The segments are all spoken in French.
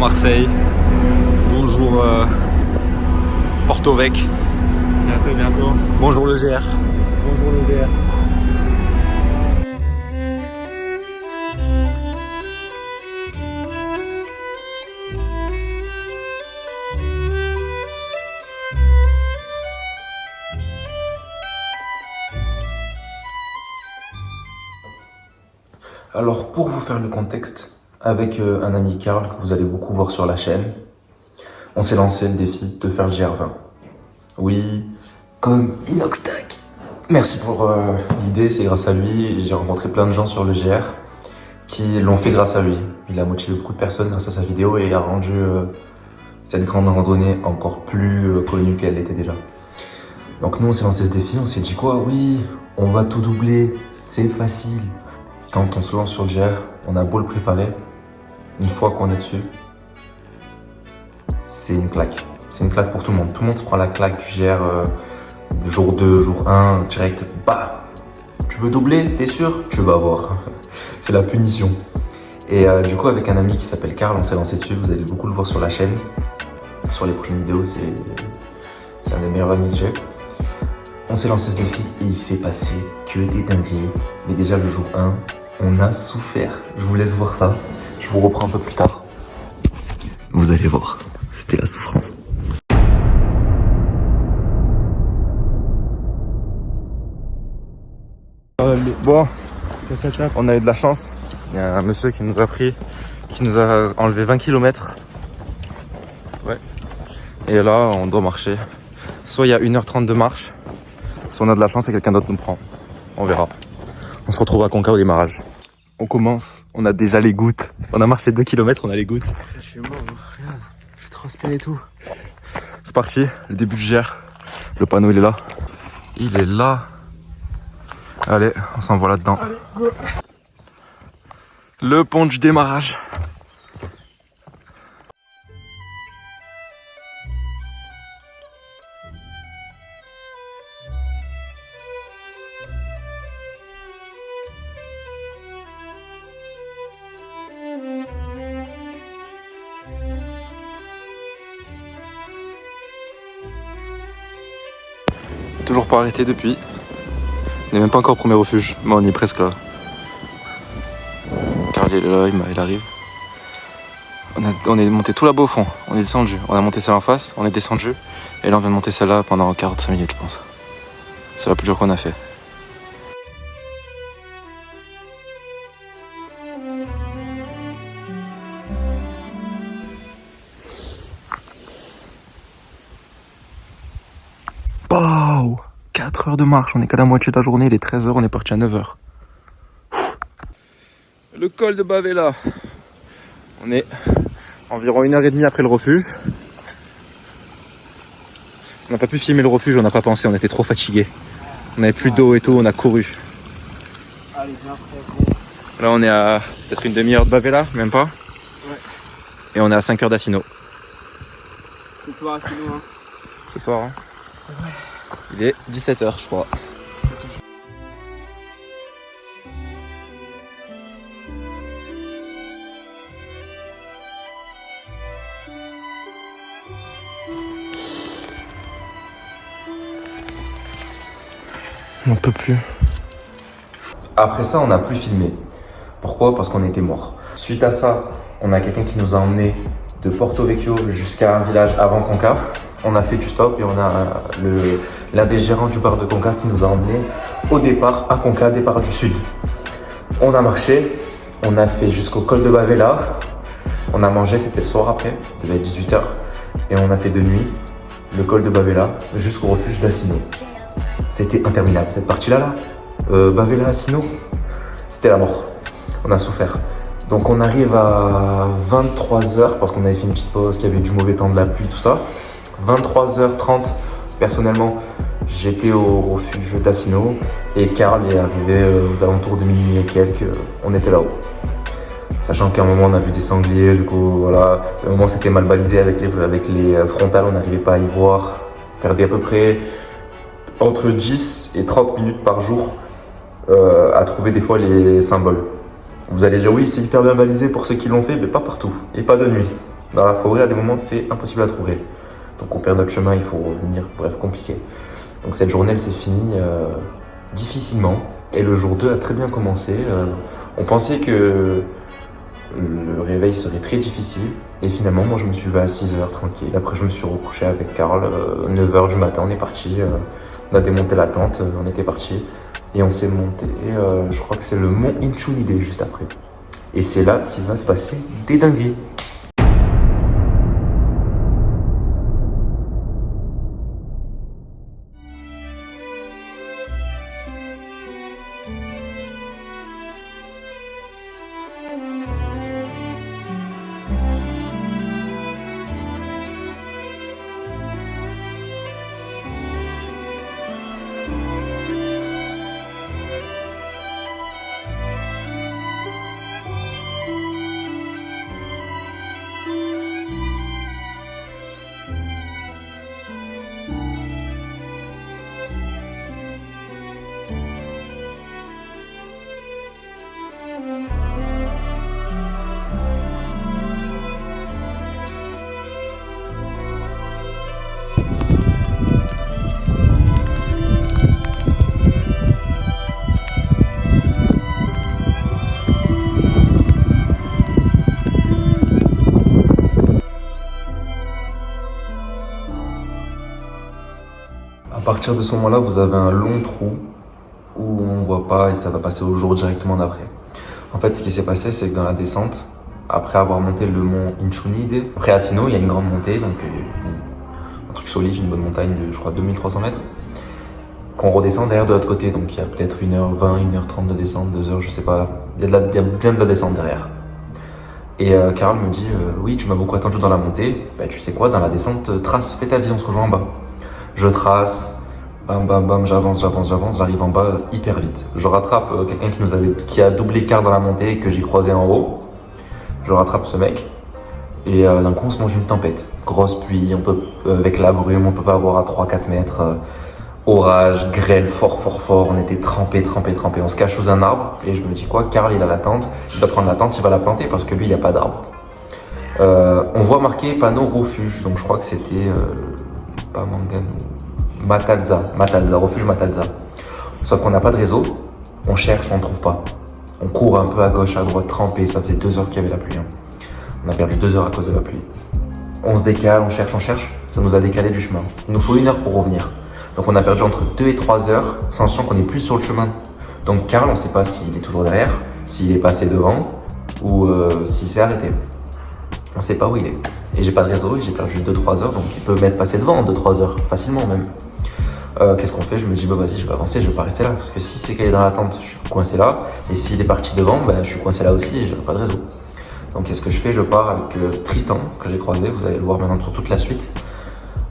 Marseille. Bonjour Porto Vec. Bientôt. Bonjour le GR. Bonjour le GR. Alors pour vous faire le contexte, avec un ami Karl que vous allez beaucoup voir sur la chaîne, on s'est lancé le défi de faire le GR20. Oui, comme Inoxtag. Merci pour l'idée, c'est grâce à lui, j'ai rencontré plein de gens sur le GR qui l'ont fait grâce à lui. Il a motivé beaucoup de personnes grâce à sa vidéo et a rendu cette grande randonnée encore plus connue qu'elle l'était déjà. Donc nous on s'est lancé ce défi, on s'est dit quoi? Oui, on va tout doubler, c'est facile. Quand on se lance sur le GR, on a beau le préparer, une fois qu'on est dessus, c'est une claque. C'est une claque pour tout le monde. Tout le monde se prend la claque du GR jour 2, jour 1, direct. Bah, tu veux doubler? T'es sûr? Tu vas voir. C'est la punition. Et du coup, avec un ami qui s'appelle Karl, on s'est lancé dessus. Vous allez beaucoup le voir sur la chaîne. Sur les prochaines vidéos, c'est un des meilleurs amis que j'ai. On s'est lancé ce défi et il s'est passé que des dingueries. Mais déjà, le jour 1, on a souffert. Je vous laisse voir ça. Je vous reprends un peu plus tard. Vous allez voir, c'était la souffrance. Bon, on a eu de la chance. Il y a un monsieur qui nous a enlevé 20 km. Ouais. Et là, on doit marcher. Soit il y a 1h30 de marche, soit on a de la chance et quelqu'un d'autre nous prend. On verra. On se retrouve à Conca au démarrage. On commence, on a déjà les gouttes. On a marché 2 km, on a les gouttes. Je suis mort, regarde, je transpire et tout. C'est parti, le début du GR. Le panneau il est là. Il est là. Allez, on s'envoie là-dedans. Allez, go. Le pont du démarrage. Toujours pas arrêté depuis. On n'est même pas encore au premier refuge, mais on y est presque là. Karl il est là, il arrive. On est monté tout là-bas au fond, on est descendu. On a monté celle en face, on est descendu. Et là on vient de monter celle-là pendant 45 minutes je pense. C'est la plus dure qu'on a fait. Wow, 4 heures de marche, on est qu'à la moitié de la journée, il est 13h, on est parti à 9h. Le col de Bavela. On est environ 1h30 après le refuge. On n'a pas pu filmer le refuge, on n'a pas pensé, on était trop fatigués. On n'avait plus d'eau et tout, on a couru. Allez, viens frère. Là on est à peut-être une demi-heure de Bavela, même pas. Ouais. Et on est à 5 heures d'Assino. Ce soir, sinon, hein. Ce soir, hein. Ouais. Il est 17h je crois. On peut plus. Après ça, on n'a plus filmé. Pourquoi? Parce qu'on était morts. Suite à ça, on a quelqu'un qui nous a emmenés de Porto Vecchio jusqu'à un village avant Conca. On a fait du stop et on a l'un des gérants du bar de Conca qui nous a emmenés au départ à Conca, départ du sud. On a marché, on a fait jusqu'au col de Bavela. On a mangé, c'était le soir après, il devait être 18h. Et on a fait de nuit le col de Bavela jusqu'au refuge d'Assino. C'était interminable, cette partie-là, Bavela Assino, c'était la mort. On a souffert. Donc on arrive à 23h parce qu'on avait fait une petite pause, qu'il y avait du mauvais temps, de la pluie, tout ça. 23h30, personnellement, j'étais au refuge d'Assino et Karl est arrivé aux alentours de minuit et quelques, on était là-haut. Sachant qu'à un moment on a vu des sangliers, du coup voilà, à un moment c'était mal balisé avec les frontales, on n'arrivait pas à y voir. On perdait à peu près entre 10 et 30 minutes par jour à trouver des fois les symboles. Vous allez dire oui, c'est hyper bien balisé pour ceux qui l'ont fait, mais pas partout et pas de nuit. Dans la forêt, à des moments, c'est impossible à trouver. Donc on perd notre chemin, il faut revenir, bref, compliqué. Donc cette journée, elle s'est finie difficilement. Et le jour 2 a très bien commencé. On pensait que le réveil serait très difficile. Et finalement, moi, je me suis levé à 6h tranquille. Après, je me suis recouché avec Karl. 9h du matin, on est parti. On a démonté la tente, on était parti. Et on s'est monté, je crois que c'est le mont Inchunide juste après. Et c'est là qu'il va se passer des dingueries. À partir de ce moment-là, vous avez un long trou où on ne voit pas et ça va passer au jour directement d'après. En fait, ce qui s'est passé, c'est que dans la descente, après avoir monté le mont Inchunide, après Asino, il y a une grande montée, donc un truc solide, une bonne montagne de, je crois, 2300 mètres, qu'on redescend derrière de l'autre côté. Donc il y a peut-être 1h20, 1h30 de descente, 2h, je sais pas. Il y a bien de la descente derrière. Et Karl me dit, oui, tu m'as beaucoup attendu dans la montée. Bah, tu sais quoi, dans la descente, trace, fais ta vie, on se rejoint en bas. Je trace, bam bam bam, j'avance, j'arrive en bas hyper vite. Je rattrape quelqu'un qui a doublé Karl dans la montée et que j'ai croisé en haut. Je rattrape ce mec et d'un coup on se mange une tempête. Grosse pluie, avec la brume, on peut pas avoir à 3-4 mètres. Orage, grêle, fort, on était trempés. On se cache sous un arbre et je me dis quoi, Karl il a la tente, il va prendre la tente, il va la planter parce que lui il n'y a pas d'arbre. On voit marqué panneau refuge, donc je crois que c'était pas Mangan, Matalza, refuge Matalza. Sauf qu'on n'a pas de réseau, on cherche, on ne trouve pas. On court un peu à gauche, à droite, trempé, ça faisait 2 heures qu'il y avait la pluie. On a perdu 2 heures à cause de la pluie. On se décale, on cherche, ça nous a décalé du chemin. Il nous faut 1 heure pour revenir. Donc on a perdu entre 2 et 3 heures, sachant qu'on n'est plus sur le chemin. Donc Karl, on ne sait pas s'il est toujours derrière, s'il est passé devant ou s'il s'est arrêté. On ne sait pas où il est. Et j'ai pas de réseau et j'ai perdu 2-3 heures, donc il peut m'être passé devant en 2-3 heures, facilement même. Qu'est-ce qu'on fait? Je me dis, bah vas-y, je vais avancer, je vais pas rester là. Parce que si c'est qu'il est dans la tente, je suis coincé là. Et s'il est parti devant, bah, je suis coincé là aussi et j'aurai pas de réseau. Donc qu'est-ce que je fais? Je pars avec Tristan, que j'ai croisé, vous allez le voir maintenant sur toute la suite.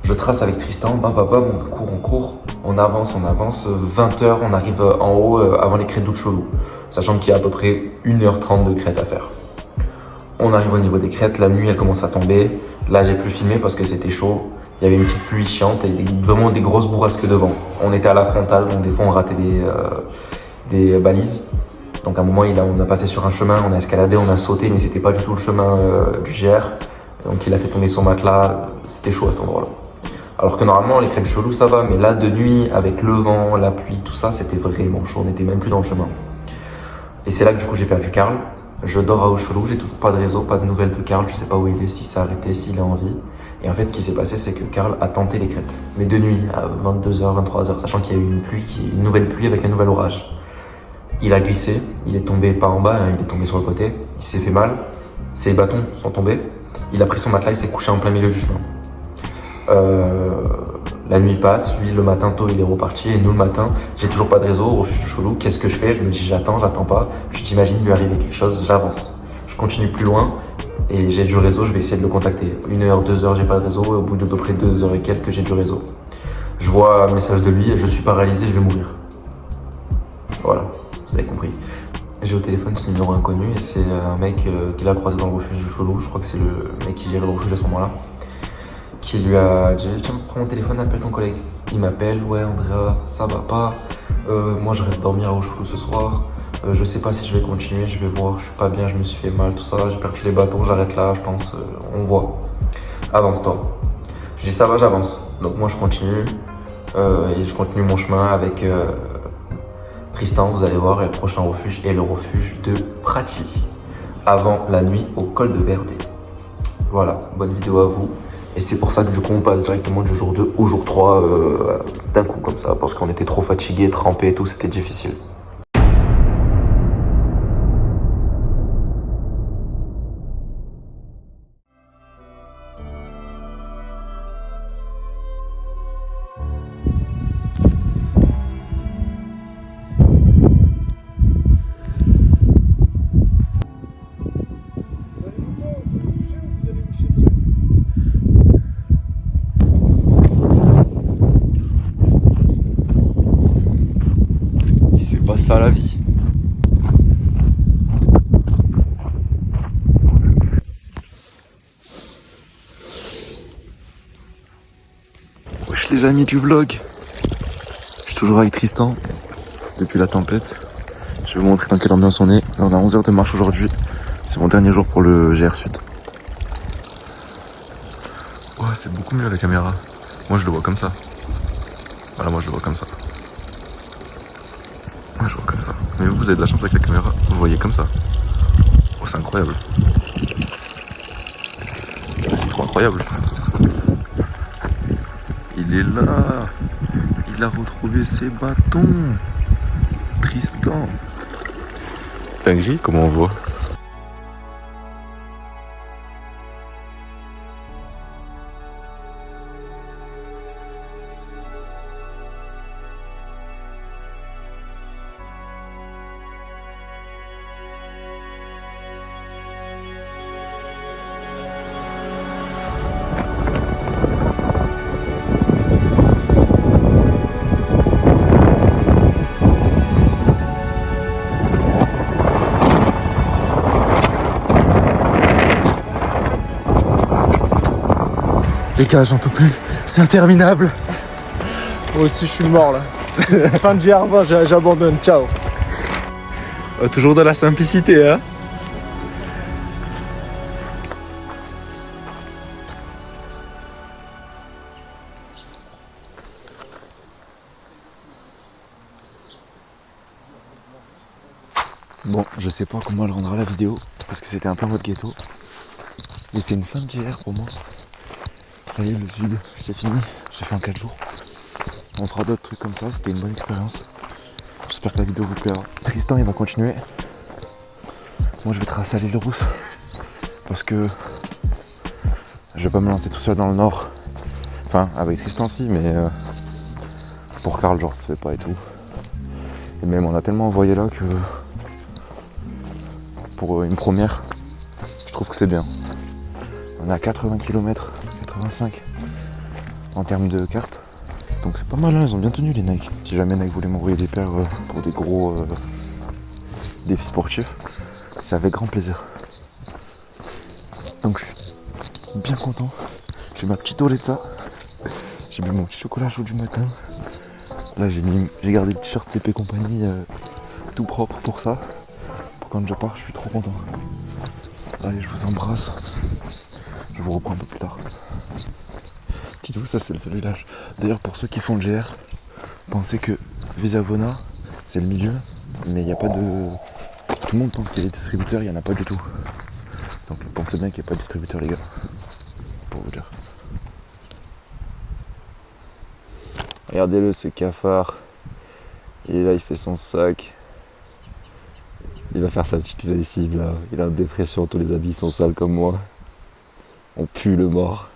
Je trace avec Tristan, bam, on court, on avance, 20h, on arrive en haut avant les crêtes d'Ucholou, sachant qu'il y a à peu près 1h30 de crêtes à faire. On arrive au niveau des crêtes, la nuit elle commence à tomber, là j'ai plus filmé parce que c'était chaud, il y avait une petite pluie chiante et vraiment des grosses bourrasques devant. On était à la frontale, donc des fois on ratait des balises. Donc à un moment on a passé sur un chemin, on a escaladé, on a sauté, mais c'était pas du tout le chemin du GR. Donc il a fait tomber son matelas, c'était chaud à cet endroit-là. Alors que normalement les crêtes Cholou ça va, mais là de nuit avec le vent, la pluie, tout ça, c'était vraiment chaud, on n'était même plus dans le chemin. Et c'est là que du coup j'ai perdu Karl. Je dors à Uchulu, j'ai toujours pas de réseau, pas de nouvelles de Karl, je sais pas où il est, s'il s'est arrêté, s'il est en vie. Et en fait ce qui s'est passé c'est que Karl a tenté les crêtes, mais de nuit à 22h, 23h, sachant qu'il y a eu une nouvelle pluie avec un nouvel orage. Il a glissé, il est tombé pas en bas, hein, il est tombé sur le côté, il s'est fait mal, ses bâtons sont tombés, il a pris son matelas, il s'est couché en plein milieu du chemin. La nuit passe, lui le matin tôt il est reparti et nous le matin, j'ai toujours pas de réseau au refuge du Cholou. Qu'est-ce que je fais? Je me dis j'attends pas, je t'imagine lui arriver quelque chose, j'avance. Je continue plus loin et j'ai du réseau, je vais essayer de le contacter. 1 heure, 2 heures, j'ai pas de réseau et au bout de peu près 2 heures et quelques j'ai du réseau. Je vois un message de lui, je suis paralysé, je vais mourir. Voilà, vous avez compris. J'ai au téléphone ce numéro inconnu et c'est un mec qu'il a croisé dans le refuge du Cholou, je crois que c'est le mec qui gérait le refuge à ce moment-là. Qui lui a dit tiens prends mon téléphone, appelle ton collègue. Il m'appelle, ouais Andrea, ça va pas, moi je reste dormir à Uchulu ce soir, Je sais pas si je vais continuer, je vais voir. Je suis pas bien, je me suis fait mal, tout ça. J'ai perdu les bâtons, j'arrête là, je pense. On voit. Avance-toi. Je dis ça va, j'avance. Donc moi je continue. Et je continue mon chemin avec Tristan. Vous allez voir, et le prochain refuge est le refuge de Prati. Avant la nuit au col de Verdé. Voilà, bonne vidéo à vous. Et c'est pour ça que du coup on passe directement du jour 2 au jour 3 d'un coup comme ça. Parce qu'on était trop fatigués, trempés et tout, c'était difficile. C'est pas ça la vie. Wesh les amis du vlog. Je suis toujours avec Tristan depuis la tempête. Je vais vous montrer dans quelle ambiance on est. Là, on a 11 heures de marche aujourd'hui. C'est mon dernier jour pour le GR Sud. Oh, c'est beaucoup mieux la caméra. Moi je le vois comme ça. Voilà, moi je le vois comme ça. Moi je vois comme ça. Mais vous avez de la chance avec la caméra, vous voyez comme ça. Oh, c'est incroyable. C'est trop incroyable. Il est là. Il a retrouvé ses bâtons. Tristan. Dinguerie, comment on voit. Les gars, j'en peux plus. C'est interminable. Moi aussi, je suis mort là. Fin de GR20, j'abandonne. Ciao. Toujours dans la simplicité, hein. Bon, je sais pas comment elle rendra la vidéo, parce que c'était un peu en mode ghetto. Mais c'est une fin de GR pour moi. Ça y est, le sud, c'est fini. J'ai fait en 4 jours. On fera d'autres trucs comme ça, c'était une bonne expérience. J'espère que la vidéo vous plaira. Tristan, il va continuer. Moi, je vais tracer à l'île Rousse. Parce que je vais pas me lancer tout seul dans le nord. Enfin, avec Tristan, si, mais pour Karl, genre, ça se fait pas et tout. Et même, on a tellement envoyé là que pour une première, je trouve que c'est bien. On a 80 km, 85 en termes de carte. Donc c'est pas mal, hein, ils ont bien tenu les Nike. Si jamais Nike voulait m'envoyer des paires pour des gros défis sportifs, c'est avec grand plaisir. Donc je suis bien content. J'ai ma petite Oletta. J'ai bu mon petit chocolat chaud du matin. Là j'ai gardé le t-shirt CP compagnie tout propre pour ça. Pour quand je pars, je suis trop content. Allez, je vous embrasse. Je vous reprends un peu plus tard. Dites-vous, ça c'est le seul village. D'ailleurs, pour ceux qui font le GR, pensez que Visavona, c'est le milieu, mais il n'y a pas de... Tout le monde pense qu'il y a des distributeurs, il n'y en a pas du tout. Donc pensez bien qu'il n'y a pas de distributeur, les gars. Pour vous dire. Regardez-le, ce cafard. Il est là, il fait son sac. Il va faire sa petite lessive là. Il est en dépression, tous les habits sont sales comme moi. On pue le mort.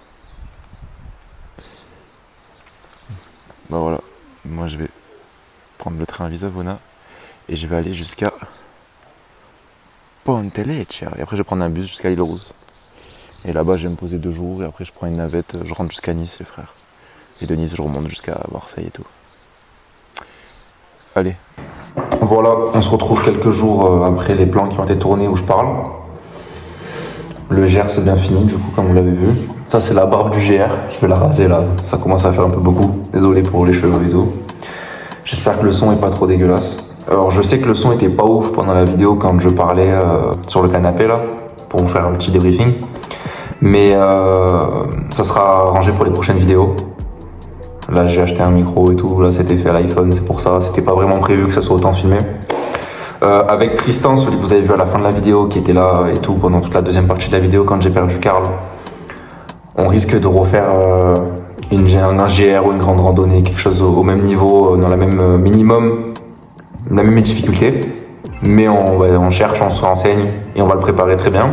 Bah voilà, moi je vais prendre le train à Visavona et je vais aller jusqu'à Pontellecchia. Et après je vais prendre un bus jusqu'à l'île Rousse. Et là-bas je vais me poser 2 jours et après je prends une navette, je rentre jusqu'à Nice les frères. Et de Nice je remonte jusqu'à Marseille et tout. Allez. Voilà, on se retrouve quelques jours après les plans qui ont été tournés où je parle. Le GR c'est bien fini du coup comme vous l'avez vu. Ça c'est la barbe du GR, je vais la raser là, ça commence à faire un peu beaucoup. Désolé pour les cheveux et tout. J'espère que le son est pas trop dégueulasse. Alors je sais que le son était pas ouf pendant la vidéo quand je parlais sur le canapé là, pour vous faire un petit débriefing. Mais ça sera arrangé pour les prochaines vidéos. Là j'ai acheté un micro et tout, là c'était fait à l'iPhone, c'est pour ça, c'était pas vraiment prévu que ça soit autant filmé. Avec Tristan, celui que vous avez vu à la fin de la vidéo, qui était là et tout pendant toute la deuxième partie de la vidéo quand j'ai perdu Karl, on risque de refaire un GR ou une grande randonnée, quelque chose au même niveau, dans la même minimum, la même difficulté. Mais on cherche, on se renseigne et on va le préparer très bien.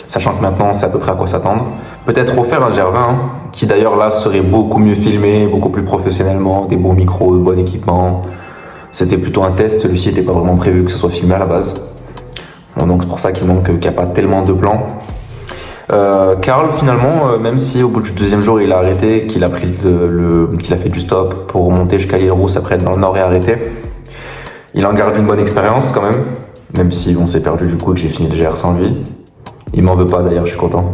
Sachant que maintenant, c'est à peu près à quoi s'attendre. Peut-être refaire un GR20, hein, qui d'ailleurs là serait beaucoup mieux filmé, beaucoup plus professionnellement, des bons micros, de bon équipement. C'était plutôt un test, celui-ci n'était pas vraiment prévu que ce soit filmé à la base. Bon, donc c'est pour ça qu'il n'y a pas tellement de plans. Karl finalement, même si au bout du deuxième jour il a arrêté, qu'il a fait du stop pour monter jusqu'à l'île Rousse, après être dans le nord et arrêter, il en garde une bonne expérience quand même si on s'est perdu du coup et que j'ai fini le GR sans lui. Il m'en veut pas d'ailleurs, je suis content.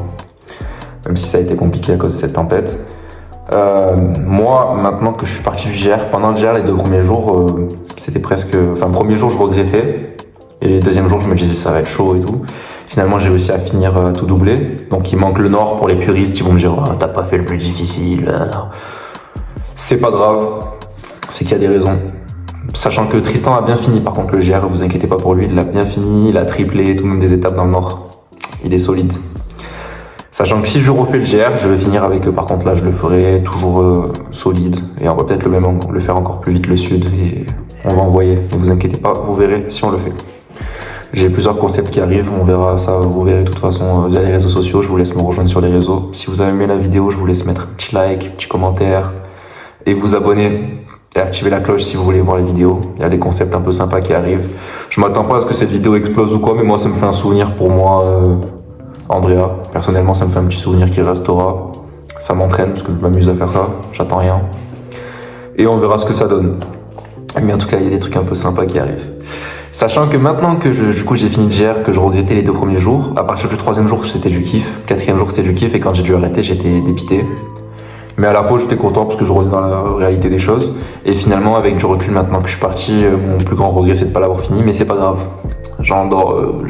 Même si ça a été compliqué à cause de cette tempête. Moi, maintenant que je suis parti du GR, pendant le GR, les 2 premiers jours, c'était presque... Enfin, le premier jour, je regrettais. Et les deuxième jours, je me disais, ça va être chaud et tout. Finalement, j'ai réussi à finir tout doublé. Donc, il manque le nord pour les puristes. Ils vont me dire, oh, t'as pas fait le plus difficile. C'est pas grave. C'est qu'il y a des raisons. Sachant que Tristan a bien fini, par contre, le GR, vous inquiétez pas pour lui. Il l'a bien fini, il a triplé, tout même des étapes dans le nord. Il est solide. Sachant que si je refais le GR, je vais finir avec eux. Par contre, là, je le ferai toujours solide. Et on va peut-être le faire encore plus vite le sud. Et on va envoyer. Ne vous inquiétez pas, vous verrez si on le fait. J'ai plusieurs concepts qui arrivent. On verra ça. Vous verrez de toute façon via les réseaux sociaux. Je vous laisse me rejoindre sur les réseaux. Si vous avez aimé la vidéo, je vous laisse mettre un petit like, un petit commentaire. Et vous abonner. Et activer la cloche si vous voulez voir les vidéos. Il y a des concepts un peu sympas qui arrivent. Je m'attends pas à ce que cette vidéo explose ou quoi. Mais moi, ça me fait un souvenir pour moi. Andrea, personnellement ça me fait un petit souvenir qui restera, ça m'entraîne parce que je m'amuse à faire ça, j'attends rien et on verra ce que ça donne. Mais en tout cas il y a des trucs un peu sympas qui arrivent. Sachant que maintenant que du coup j'ai fini de GR, que je regrettais les 2 premiers jours, à partir du 3e jour c'était du kiff, 4e jour c'était du kiff et quand j'ai dû arrêter j'étais dépité. Mais à la fois j'étais content parce que je revenais dans la réalité des choses et finalement avec du recul maintenant que je suis parti, mon plus grand regret c'est de pas l'avoir fini mais c'est pas grave.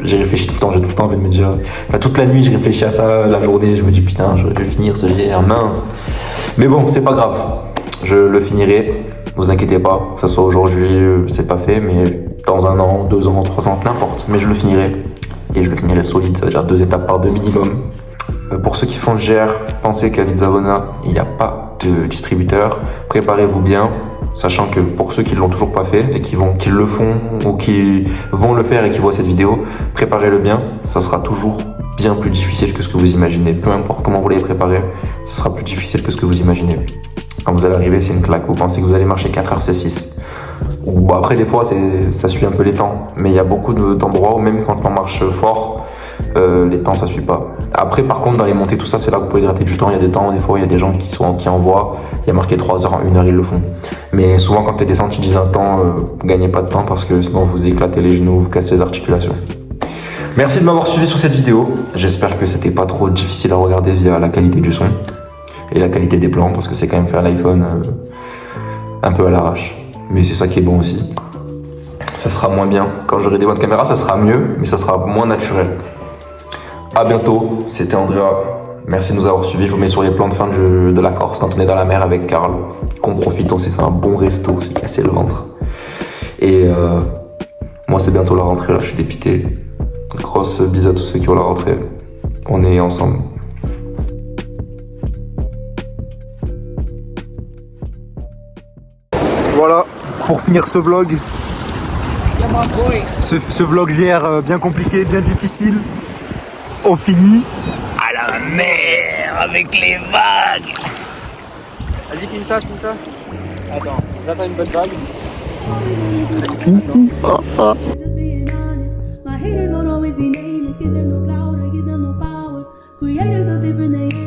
J'ai réfléchi tout le temps, j'ai tout le temps envie de me dire... Enfin, toute la nuit, je réfléchis à ça, la journée, je me dis putain, je vais finir ce GR, mince. Mais bon, c'est pas grave, je le finirai, vous inquiétez pas, que ça soit aujourd'hui, c'est pas fait, mais dans 1 an, 2 ans, 3 ans, n'importe. Mais je le finirai, et je le finirai solide, c'est-à-dire 2 étapes par 2 minimum. Pour ceux qui font le GR, pensez qu'à Vizavona, il n'y a pas de distributeur, préparez-vous bien. Sachant que pour ceux qui ne l'ont toujours pas fait et qui le font ou qui vont le faire et qui voient cette vidéo, préparez-le bien, ça sera toujours bien plus difficile que ce que vous imaginez. Peu importe comment vous l'avez préparé, ça sera plus difficile que ce que vous imaginez. Quand vous allez arriver, c'est une claque. Vous pensez que vous allez marcher 4 heures, c'est 6. Bon, après, des fois, ça suit un peu les temps. Mais il y a beaucoup d'endroits où même quand on marche fort, les temps, ça suit pas. Après, par contre, dans les montées, tout ça, c'est là que vous pouvez gratter du temps. Il y a des temps, des fois, il y a des gens qui envoient. Il y a marqué 3 heures, 1 heure, ils le font. Mais souvent, quand les descentes, ils disent un temps, gagnez pas de temps parce que sinon, vous éclatez les genoux, vous cassez les articulations. Merci de m'avoir suivi sur cette vidéo. J'espère que c'était pas trop difficile à regarder via la qualité du son et la qualité des plans parce que c'est quand même fait à l'iPhone un peu à l'arrache. Mais c'est ça qui est bon aussi. Ça sera moins bien. Quand j'aurai des bonnes caméras, ça sera mieux, mais ça sera moins naturel. À bientôt, c'était Andrea. Merci de nous avoir suivis. Je vous mets sur les plans de fin de la Corse quand on est dans la mer avec Karl. Qu'on profite, on s'est fait un bon resto, on s'est cassé le ventre. Et moi, c'est bientôt la rentrée, là, je suis dépité. Grosse bise à tous ceux qui ont la rentrée. On est ensemble. Voilà, pour finir ce vlog. Ce vlog GR bien compliqué, bien difficile. On finit à la mer avec les vagues. Vas-y, filme ça. Attends, j'attends une bonne vague. Just being honest, my haters don't always be nameless. Give them no clout, I give them no power. Creators no different than